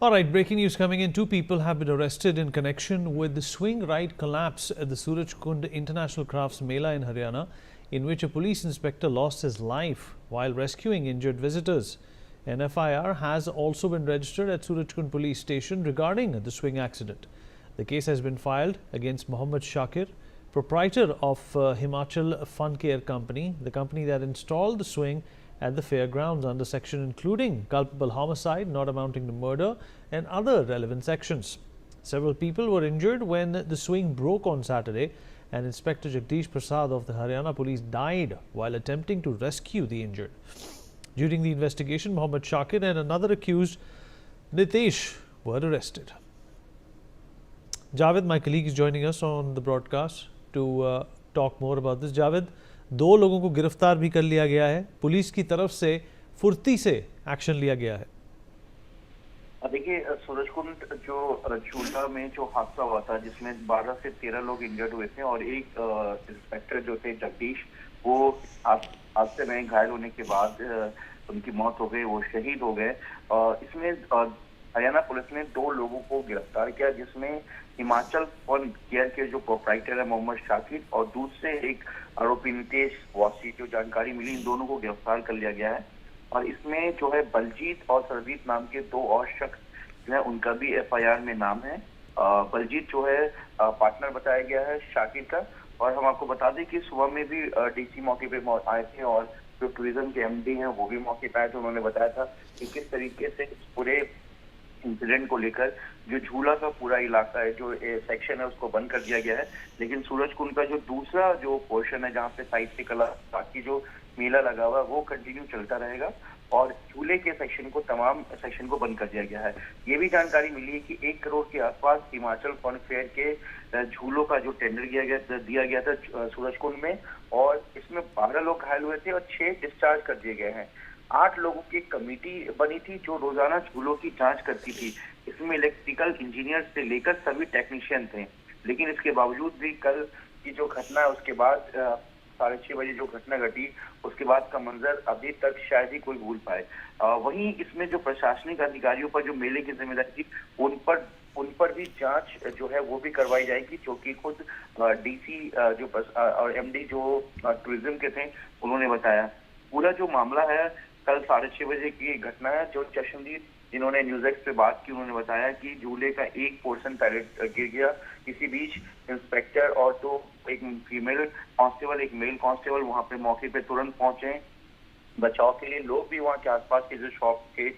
All right, breaking news coming in. Two people have been arrested in connection with the swing ride collapse at the Surajkund International Crafts Mela in Haryana, in which a police inspector lost his life while rescuing injured visitors. An FIR has also been registered at Surajkund Police Station regarding the swing accident. The case has been filed against Mohammad Shakir, proprietor of Himachal Fun Care Company, the company that installed the swing at the fairgrounds, under section including culpable homicide not amounting to murder and other relevant sections. Several people were injured when the swing broke on Saturday, and Inspector Jagdish Prasad of the Haryana Police died while attempting to rescue the injured. During the investigation, Mohammad Shakir and another accused, Nitesh, were arrested. Javed, my colleague, is joining us on the broadcast to talk more about this. Javed, दो लोगों को गिरफ्तार भी कर लिया गया है, police की तरफ से फुर्ती से एक्शन लिया गया है। देखिए, सूरजकुंड जो झूला में जो हादसा हुआ था जिसमें 12 से 13 लोग इंजर्ड हुए थे और एक इंस्पेक्टर जो थे जगदीश, वो हादसे में घायल होने के बाद उनकी मौत हो गई, वो शहीद हो गए। इसमें हरियाणा पुलिस ने 2 लोगों को गिरफ्तार किया, जिसमें हिमाचल फन केयर के जो प्रोप्राइटर है मोहम्मद शाकिर और दूसरे एक आरोपी नितेश वासी, जो जानकारी मिली, इन दोनों को गिरफ्तार कर लिया गया है। और इसमें जो है बलजीत और सरजीत नाम के 2 और शख्स जो है, उनका भी FIR में नाम है। बलजीत जो है पार्टनर बताया गया है शाकिर का। और हम आपको बता दें कि सुबह में भी DC मौके पे आए थे और जो टूरिज्म के MD हैं वो भी मौके पे आए थे। उन्होंने बताया था कि किस तरीके से इस पूरे इंसिडेंट को लेकर जो झूला का पूरा इलाका है, जो सेक्शन है, उसको बंद कर दिया गया है। लेकिन सूरजकुंड का जो दूसरा जो पोर्शन है, जहाँ पे साहित्य कला बाकी जो मेला लगा हुआ है, वो कंटिन्यू चलता रहेगा और झूले के तमाम सेक्शन को बंद कर दिया गया है। ये भी जानकारी मिली है कि 1 करोड़ के आसपास हिमाचल फन फेयर के झूलों का जो टेंडर दिया गया था सूरजकुंड में, और इसमें 12 लोग घायल हुए थे और 6 डिस्चार्ज कर दिए गए हैं। 8 लोगों की कमेटी बनी थी जो रोजाना झूलों की जांच करती थी। इसमें इलेक्ट्रिकल इंजीनियर से लेकर सभी टेक्नीशियन थे। लेकिन इसके बावजूद भी कल की जो घटना है, उसके बाद 6:30 बजे जो घटना घटी, उसके बाद का मंजर अभी तक शायद ही कोई भूल पाए। वहीं इसमें जो प्रशासनिक अधिकारियों पर जो मेले की जिम्मेदारी थी, उन पर भी जांच जो है वो भी करवाई जाएगी, जो कि खुद DC और MD जो टूरिज्म के थे, उन्होंने बताया। पूरा जो मामला है, कल 6:30 बजे की घटना है। जो चश्मदीद जिन्होंने न्यूज़ पे बात की, उन्होंने बताया कि झूले का एक पोर्शन पहले गिर गया। इसी बीच इंस्पेक्टर और तो एक फीमेल कांस्टेबल, एक मेल कांस्टेबल वहां पे मौके पे तुरंत पहुंचे बचाव के लिए। लोग भी वहां के आसपास के जो शॉप के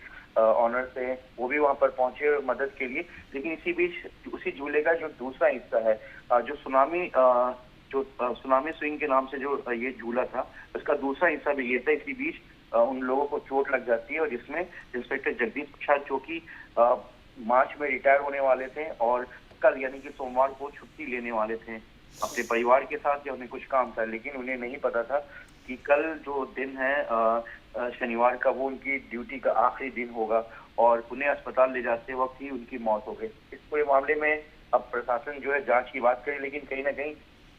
ऑनर्स हैं, वो भी वहां पर पहुंचे मदद के लिए। लेकिन इसी बीच उसी झूले का जो दूसरा हिस्सा है, जो सुनामी स्विंग के नाम से जो ये झूला था, उसका दूसरा हिस्सा भी गिरता है। इसी बीच उन लोगों को चोट लग जाती है और जिसमें इंस्पेक्टर जगदीश प्रसाद, जो कि मार्च में रिटायर होने वाले थे और कल यानी कि सोमवार को छुट्टी लेने वाले थे अपने परिवार के साथ, या उन्हें कुछ काम था, लेकिन उन्हें नहीं पता था कि कल जो दिन है शनिवार का, वो उनकी ड्यूटी का आखिरी दिन होगा और उन्हें अस्पताल ले जाते वक्त ही उनकी मौत हो गई। इस पूरे मामले में अब प्रशासन जो है जांच की बात करे, लेकिन कहीं ना कहीं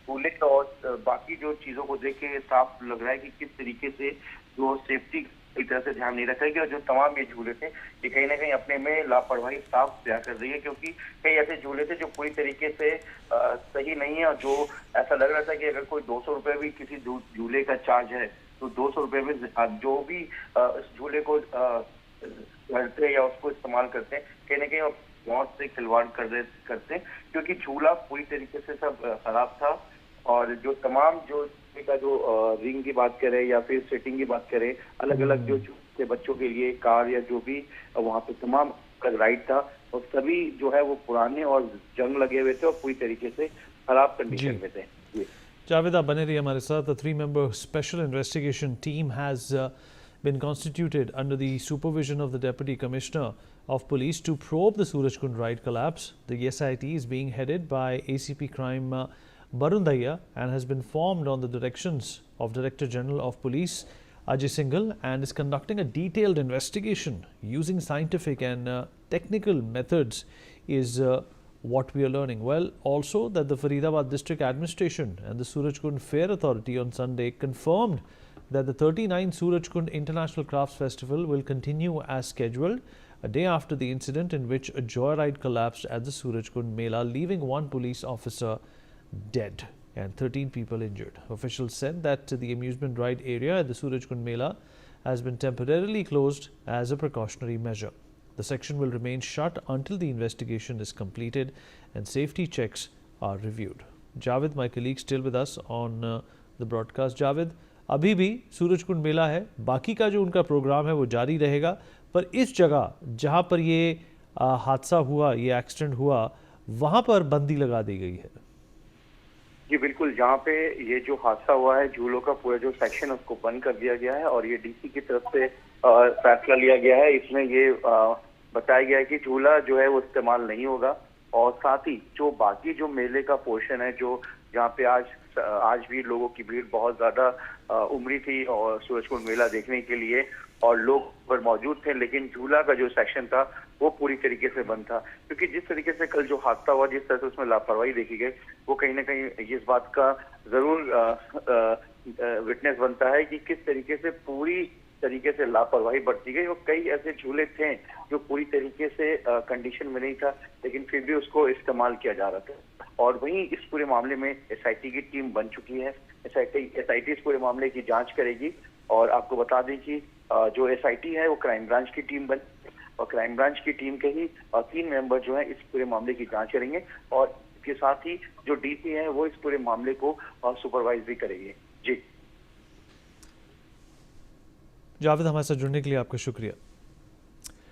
पुलिस और बाकी जो चीजों को देख के साफ लग रहा है कि किस तरीके से जो सेफ्टी की तरह से ध्यान नहीं रखा गया। और जो तमाम ये झूले थे, ये कहीं ना कहीं अपने में लापरवाही साफ बयां कर रही है, क्योंकि कई ऐसे झूले थे जो पूरी तरीके से सही नहीं है और जो ऐसा लग रहा था कि अगर कोई 200 रुपए भी किसी झूले का चार्ज है, तो 200 रुपए में जो भी इस झूले को करते हैं या उसको इस्तेमाल करते हैं, कहीं ना कहीं मौत से खिलवाड़ करते हैं, क्योंकि झूला पूरी तरीके से सब खराब था। और जो तमाम जो का जो रिंग की बात करें या फिर सेटिंग की बात करें, अलग अलग जो छोटे बच्चों के लिए कार या जो भी वहाँ पे तमाम राइड था, और सभी जो है वो पुराने और जंग लगे हुए थे और पूरी तरीके से खराब कंडीशन में थे। जावेद, आप बने रहिए हमारे साथ। A 3-member special investigation team has been constituted under the supervision of the Deputy Commissioner of Police to probe the Surajkund ride collapse. The SIT is being headed by ACP Crime Barun Daya and has been formed on the directions of Director General of Police Ajay Singhal, and is conducting a detailed investigation using scientific and technical methods is what we are learning. Well, also that the Faridabad District Administration and the Surajkund Fair Authority on Sunday confirmed that the 39th Surajkund International Crafts Festival will continue as scheduled a day after the incident in which a joyride collapsed at the Surajkund Mela, leaving one police officer dead and 13 people injured. Officials said that the amusement ride area at the Surajkund Mela has been temporarily closed as a precautionary measure. The section will remain shut until the investigation is completed and safety checks are reviewed. Javed, my colleague, still with us on the broadcast. Javed, अभी भी सूरजकुंड मेला है, बाकी का जो उनका programme है वो जारी रहेगा, पर इस जगह जहां पर ये हादसा हुआ, ये एक्सीडेंट हुआ, वहां पर बंदी लगा दी गई है। जी बिल्कुल, जहाँ पे ये जो हादसा हुआ है, झूलों का पूरा जो सेक्शन है उसको बंद कर दिया गया है और ये डीसी की तरफ से फैसला लिया गया है। इसमें ये बताया गया है कि झूला जो है वो इस्तेमाल नहीं होगा और साथ ही जो बाकी जो मेले का पोर्शन है, जो जहाँ पे आज भी लोगों की भीड़ बहुत ज्यादा उमड़ी थी और सूरजकुंड मेला देखने के लिए और लोग पर मौजूद थे, लेकिन झूला का जो सेक्शन था वो पूरी तरीके से बंद था, क्योंकि जिस तरीके से कल जो हादसा हुआ, जिस तरह से उसमें लापरवाही देखी गई, वो कहीं ना कहीं इस बात का जरूर विटनेस बनता है कि किस तरीके से पूरी तरीके से लापरवाही बरती गई। और कई ऐसे झूले थे जो पूरी तरीके से कंडीशन में नहीं था, लेकिन फिर भी उसको इस्तेमाल किया जा रहा था। और वहीं इस पूरे मामले में एसआईटी की टीम बन चुकी है। एसआईटी इस पूरे मामले की जांच करेगी और आपको बता दें कि जो एसआईटी है वो क्राइम ब्रांच की टीम बन और क्राइम ब्रांच की टीम के ही 3 मेंबर जो है इस पूरे मामले की जांच करेंगे और इसके साथ ही जो डीसी है वो इस पूरे मामले को सुपरवाइज भी करेंगे। जी जावेद, हमारे साथ जुड़ने के लिए आपका शुक्रिया।